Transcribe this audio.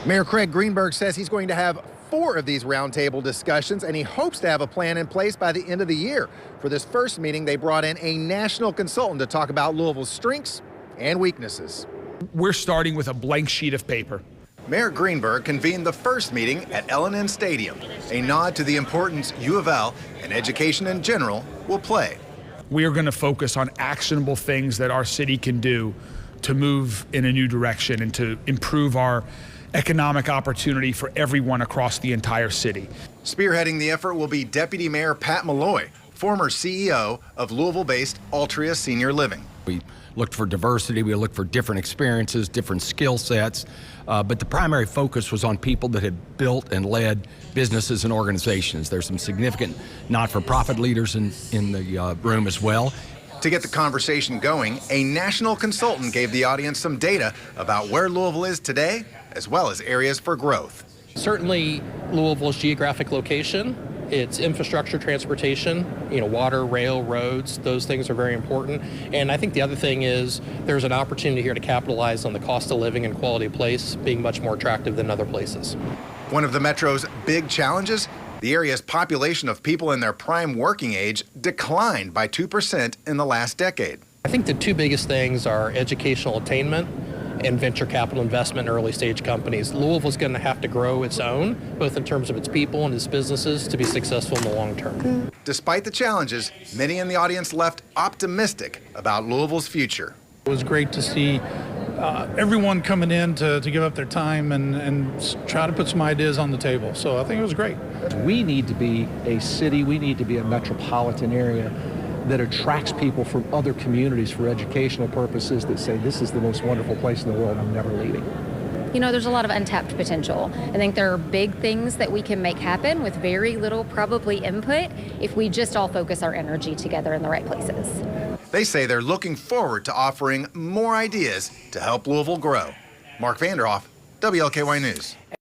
Mayor Craig Greenberg says he's going to have 4 of these roundtable discussions, and he hopes to have a plan in place by the end of the year. For this first meeting, they brought in a national consultant to talk about Louisville's strengths and weaknesses. We're starting with a blank sheet of paper. Mayor Greenberg convened the first meeting at L&N Stadium, a nod to the importance U of L and education in general will play. We are going to focus on actionable things that our city can do to move in a new direction and to improve our economic opportunity for everyone across the entire city. Spearheading the effort will be Deputy Mayor Pat Malloy, former CEO of Louisville-based Altria Senior Living. We looked for diversity, we looked for different experiences, different skill sets, but the primary focus was on people that had built and led businesses and organizations. There's some significant not-for-profit leaders in the room as well. To get the conversation going, a national consultant gave the audience some data about where Louisville is today, as well as areas for growth. Certainly, Louisville's geographic location, its infrastructure, transportation, water, rail, roads, those things are very important. And I think the other thing is there's an opportunity here to capitalize on the cost of living and quality of place being much more attractive than other places. One of the Metro's big challenges, the area's population of people in their prime working age declined by 2% in the last decade. I think the 2 biggest things are educational attainment and venture capital investment in early stage companies. Louisville's going to have to grow its own, both in terms of its people and its businesses, to be successful in the long term. Despite the challenges, many in the audience left optimistic about Louisville's future. It was great to see everyone coming in to give up their time and try to put some ideas on the table. So I think it was great. We need to be a city, we need to be a metropolitan area that attracts people from other communities for educational purposes that say this is the most wonderful place in the world, I'm never leaving. There's a lot of untapped potential. I think there are big things that we can make happen with very little probably input if we just all focus our energy together in the right places. They say they're looking forward to offering more ideas to help Louisville grow. Mark Vanderhoff, WLKY News.